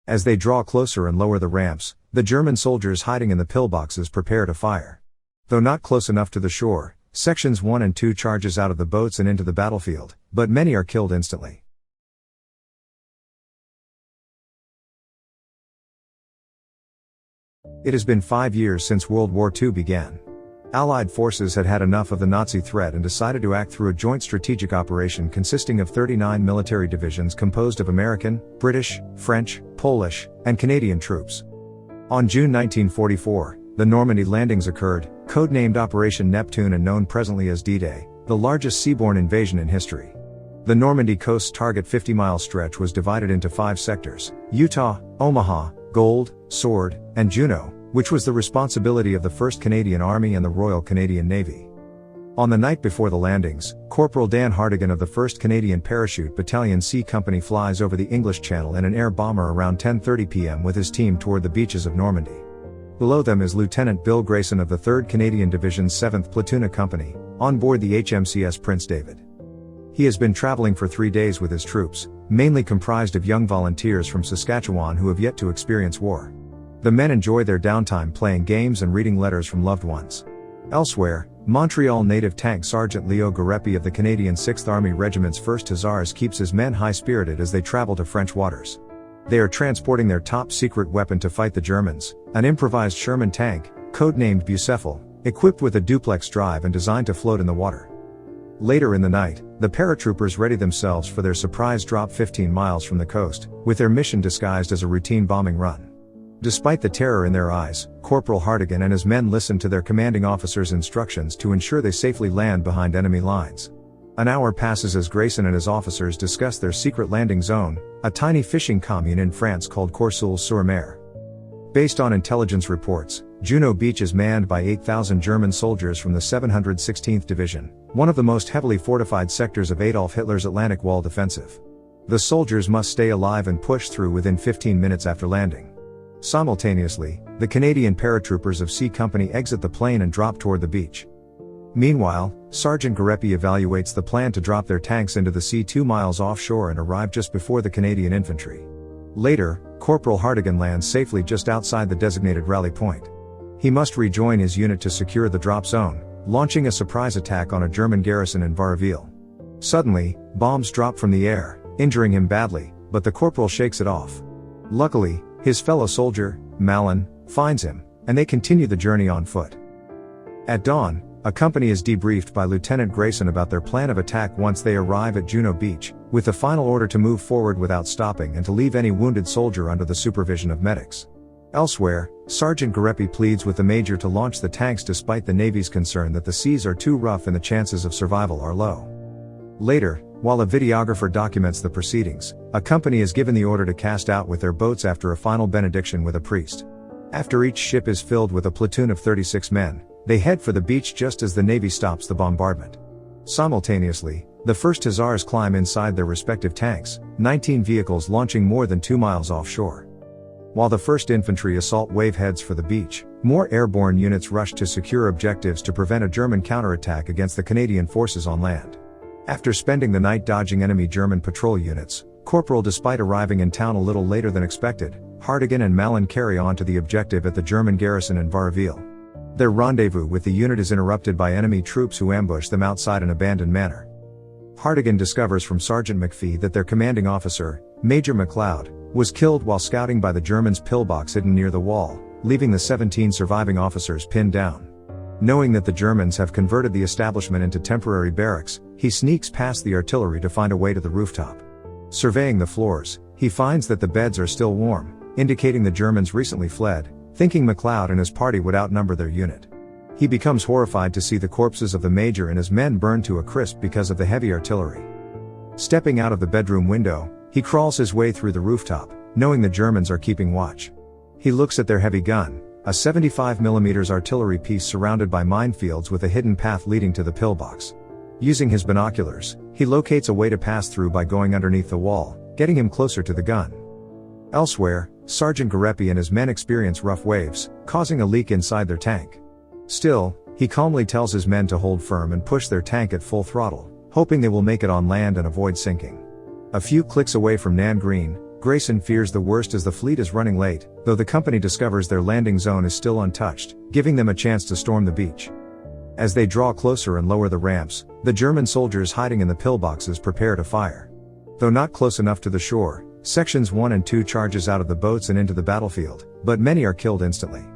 As they draw closer and lower the ramps, the German soldiers hiding in the pillboxes prepare to fire. Though not close enough to the shore, Sections 1 and 2 charges out of the boats and into the battlefield, but many are killed instantly. It has been 5 years since World War II began. Allied forces had had enough of the Nazi threat and decided to act through a joint strategic operation consisting of 39 military divisions composed of American, British, French, Polish, and Canadian troops. On June 1944, the Normandy landings occurred, codenamed Operation Neptune and known presently as D-Day, the largest seaborne invasion in history. The Normandy coast's target 50-mile stretch was divided into 5 sectors: Utah, Omaha, Gold, Sword, and Juno, which was the responsibility of the 1st Canadian Army and the Royal Canadian Navy. On the night before the landings, Corporal Dan Hartigan of the 1st Canadian Parachute Battalion C Company flies over the English Channel in an air bomber around 10:30 p.m. with his team toward the beaches of Normandy. Below them is Lieutenant Bill Grayson of the 3rd Canadian Division's 7th Platoon Company, on board the HMCS Prince David. He has been traveling for 3 days with his troops, mainly comprised of young volunteers from Saskatchewan who have yet to experience war. The men enjoy their downtime playing games and reading letters from loved ones. Elsewhere, Montreal native tank Sergeant Leo Garepi of the Canadian 6th Army Regiment's 1st Hussars keeps his men high-spirited as they travel to French waters. They are transporting their top-secret weapon to fight the Germans, an improvised Sherman tank, codenamed Bucephal, equipped with a duplex drive and designed to float in the water. Later in the night, the paratroopers ready themselves for their surprise drop 15 miles from the coast, with their mission disguised as a routine bombing run. Despite the terror in their eyes, Corporal Hartigan and his men listen to their commanding officer's instructions to ensure they safely land behind enemy lines. An hour passes as Grayson and his officers discuss their secret landing zone, a tiny fishing commune in France called Courseulles-sur-Mer. Based on intelligence reports, Juno Beach is manned by 8,000 German soldiers from the 716th Division, one of the most heavily fortified sectors of Adolf Hitler's Atlantic Wall defensive. The soldiers must stay alive and push through within 15 minutes after landing. Simultaneously, the Canadian paratroopers of C Company exit the plane and drop toward the beach. Meanwhile, Sergeant Garepi evaluates the plan to drop their tanks into the sea 2 miles offshore and arrive just before the Canadian infantry. Later, Corporal Hartigan lands safely just outside the designated rally point. He must rejoin his unit to secure the drop zone, launching a surprise attack on a German garrison in Varville. Suddenly, bombs drop from the air, injuring him badly, but the corporal shakes it off. Luckily, his fellow soldier, Malin, finds him, and they continue the journey on foot. At dawn, a company is debriefed by Lieutenant Grayson about their plan of attack once they arrive at Juno Beach, with the final order to move forward without stopping and to leave any wounded soldier under the supervision of medics. Elsewhere, Sergeant Garepi pleads with the major to launch the tanks despite the Navy's concern that the seas are too rough and the chances of survival are low. Later, while a videographer documents the proceedings, a company is given the order to cast out with their boats after a final benediction with a priest. After each ship is filled with a platoon of 36 men, they head for the beach just as the Navy stops the bombardment. Simultaneously, the 1st Hussars climb inside their respective tanks, 19 vehicles launching more than 2 miles offshore. While the 1st Infantry Assault Wave heads for the beach, more airborne units rush to secure objectives to prevent a German counterattack against the Canadian forces on land. After spending the night dodging enemy German patrol units, Corporal despite arriving in town a little later than expected, Hartigan and Malin carry on to the objective at the German garrison in Varville. Their rendezvous with the unit is interrupted by enemy troops who ambush them outside an abandoned manor. Hartigan discovers from Sergeant McPhee that their commanding officer, Major McLeod, was killed while scouting by the Germans' pillbox hidden near the wall, leaving the 17 surviving officers pinned down. Knowing that the Germans have converted the establishment into temporary barracks, he sneaks past the artillery to find a way to the rooftop. Surveying the floors, he finds that the beds are still warm, indicating the Germans recently fled, thinking McLeod and his party would outnumber their unit. He becomes horrified to see the corpses of the major and his men burned to a crisp because of the heavy artillery. Stepping out of the bedroom window, he crawls his way through the rooftop, knowing the Germans are keeping watch. He looks at their heavy gun, a 75mm artillery piece surrounded by minefields with a hidden path leading to the pillbox. Using his binoculars, he locates a way to pass through by going underneath the wall, getting him closer to the gun. Elsewhere, Sergeant Garepi and his men experience rough waves, causing a leak inside their tank. Still, he calmly tells his men to hold firm and push their tank at full throttle, hoping they will make it on land and avoid sinking. A few clicks away from Nan Green, Grayson fears the worst as the fleet is running late, though the company discovers their landing zone is still untouched, giving them a chance to storm the beach. As they draw closer and lower the ramps, the German soldiers hiding in the pillboxes prepare to fire. Though not close enough to the shore, Sections 1 and 2 charges out of the boats and into the battlefield, but many are killed instantly.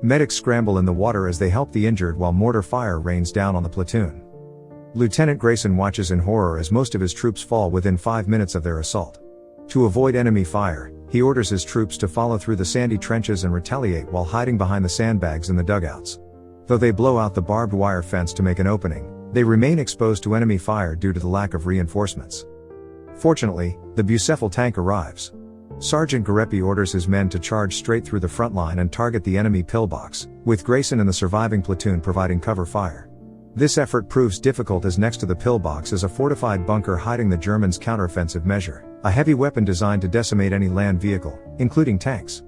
Medics scramble in the water as they help the injured while mortar fire rains down on the platoon. Lieutenant Grayson watches in horror as most of his troops fall within 5 minutes of their assault. To avoid enemy fire, he orders his troops to follow through the sandy trenches and retaliate while hiding behind the sandbags in the dugouts. Though they blow out the barbed wire fence to make an opening, they remain exposed to enemy fire due to the lack of reinforcements. Fortunately, the Bucephal tank arrives. Sergeant Garepi orders his men to charge straight through the front line and target the enemy pillbox, with Grayson and the surviving platoon providing cover fire. This effort proves difficult as next to the pillbox is a fortified bunker hiding the Germans' counteroffensive measure, a heavy weapon designed to decimate any land vehicle, including tanks.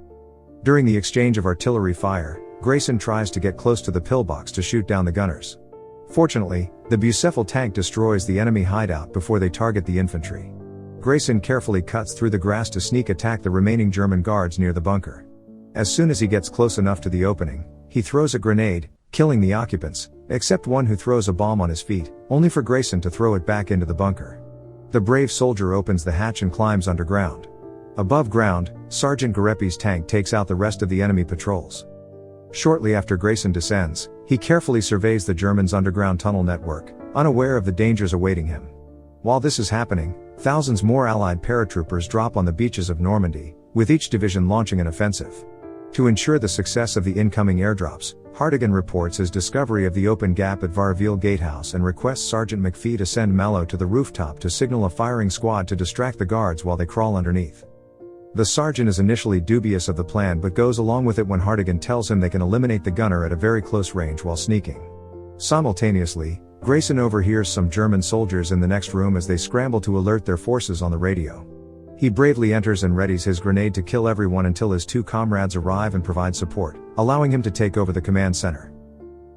During the exchange of artillery fire, Grayson tries to get close to the pillbox to shoot down the gunners. Fortunately, the Bucephal tank destroys the enemy hideout before they target the infantry. Grayson carefully cuts through the grass to sneak attack the remaining German guards near the bunker. As soon as he gets close enough to the opening, he throws a grenade, killing the occupants, except one who throws a bomb on his feet, only for Grayson to throw it back into the bunker. The brave soldier opens the hatch and climbs underground. Above ground, Sergeant Garepi's tank takes out the rest of the enemy patrols. Shortly after Grayson descends, he carefully surveys the Germans' underground tunnel network, unaware of the dangers awaiting him. While this is happening, thousands more Allied paratroopers drop on the beaches of Normandy, with each division launching an offensive. To ensure the success of the incoming airdrops, Hartigan reports his discovery of the open gap at Varville Gatehouse and requests Sergeant McPhee to send Mallow to the rooftop to signal a firing squad to distract the guards while they crawl underneath. The sergeant is initially dubious of the plan but goes along with it when Hartigan tells him they can eliminate the gunner at a very close range while sneaking. Simultaneously, Grayson overhears some German soldiers in the next room as they scramble to alert their forces on the radio. He bravely enters and readies his grenade to kill everyone until his two comrades arrive and provide support, allowing him to take over the command center.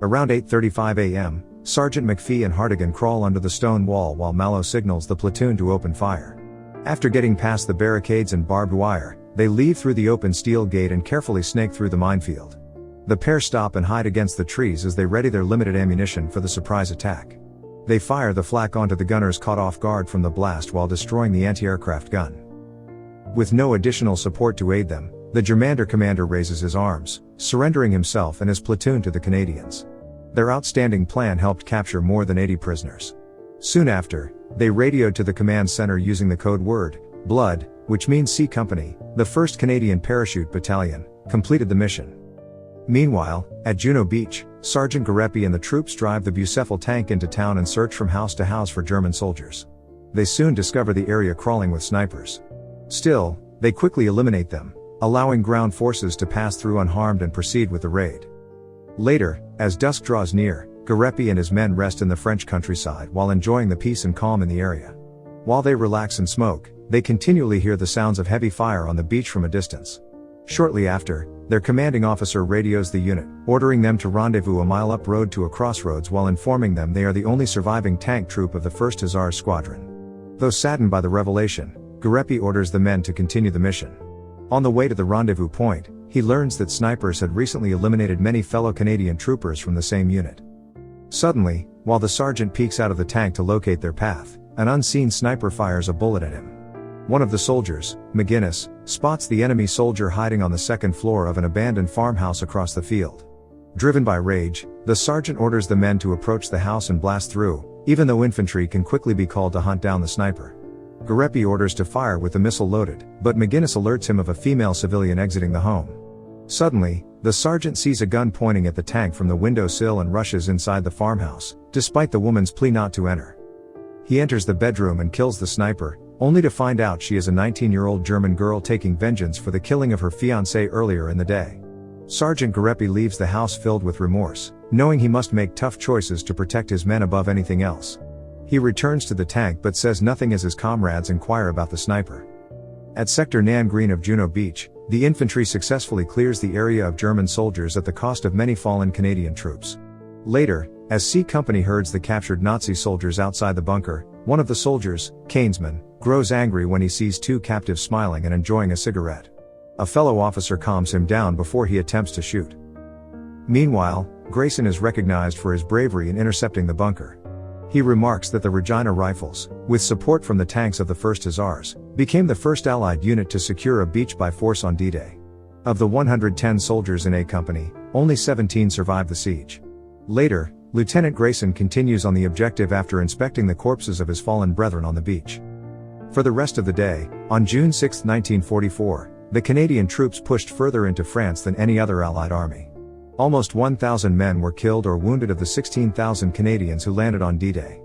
Around 8:35 a.m., Sergeant McPhee and Hartigan crawl under the stone wall while Mallow signals the platoon to open fire. After getting past the barricades and barbed wire, they leave through the open steel gate and carefully snake through the minefield. The pair stop and hide against the trees as they ready their limited ammunition for the surprise attack. They fire the flak onto the gunners caught off guard from the blast while destroying the anti-aircraft gun. With no additional support to aid them, the Germander commander raises his arms, surrendering himself and his platoon to the Canadians. Their outstanding plan helped capture more than 80 prisoners. Soon after, they radioed to the command center using the code word, Blood, which means C Company, the 1st Canadian Parachute Battalion, completed the mission. Meanwhile, at Juno Beach, Sergeant Garepi and the troops drive the Bucephal tank into town and search from house to house for German soldiers. They soon discover the area crawling with snipers. Still, they quickly eliminate them, allowing ground forces to pass through unharmed and proceed with the raid. Later, as dusk draws near, Garepi and his men rest in the French countryside while enjoying the peace and calm in the area. While they relax and smoke, they continually hear the sounds of heavy fire on the beach from a distance. Shortly after, their commanding officer radios the unit, ordering them to rendezvous a mile up road to a crossroads while informing them they are the only surviving tank troop of the 1st Hussars Squadron. Though saddened by the revelation, Garepi orders the men to continue the mission. On the way to the rendezvous point, he learns that snipers had recently eliminated many fellow Canadian troopers from the same unit. Suddenly, while the sergeant peeks out of the tank to locate their path, an unseen sniper fires a bullet at him. One of the soldiers, McGuinness, spots the enemy soldier hiding on the second floor of an abandoned farmhouse across the field. Driven by rage, the sergeant orders the men to approach the house and blast through, even though infantry can quickly be called to hunt down the sniper. Garepi orders to fire with the missile loaded, but McGuinness alerts him of a female civilian exiting the home. Suddenly, the sergeant sees a gun pointing at the tank from the windowsill and rushes inside the farmhouse, despite the woman's plea not to enter. He enters the bedroom and kills the sniper, only to find out she is a 19-year-old German girl taking vengeance for the killing of her fiancé earlier in the day. Sergeant Garepi leaves the house filled with remorse, knowing he must make tough choices to protect his men above anything else. He returns to the tank but says nothing as his comrades inquire about the sniper. At Sector Nan Green of Juno Beach, the infantry successfully clears the area of German soldiers at the cost of many fallen Canadian troops. Later, as C Company herds the captured Nazi soldiers outside the bunker, One of the soldiers, Keynesman, grows angry when he sees two captives smiling and enjoying a cigarette. A fellow officer calms him down before he attempts to shoot. Meanwhile, Grayson is recognized for his bravery in intercepting the bunker. He remarks that the Regina Rifles, with support from the tanks of the 1st Hussars, became the first Allied unit to secure a beach by force on D-Day. Of the 110 soldiers in A Company, only 17 survived the siege. Later, Lieutenant Grayson continues on the objective after inspecting the corpses of his fallen brethren on the beach. For the rest of the day, on June 6, 1944, the Canadian troops pushed further into France than any other Allied army. Almost 1,000 men were killed or wounded of the 16,000 Canadians who landed on D-Day.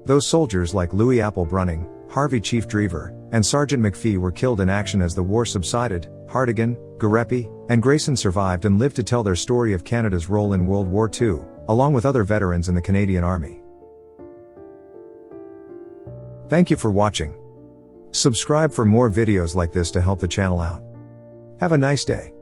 Those soldiers like Louis Apple Brunning, Harvey Chief Drever, and Sergeant McPhee were killed in action as the war subsided. Hartigan, Garepi, and Grayson survived and lived to tell their story of Canada's role in World War II, along with other veterans in the Canadian Army. Thank you for watching. Subscribe for more videos like this to help the channel out. Have a nice day.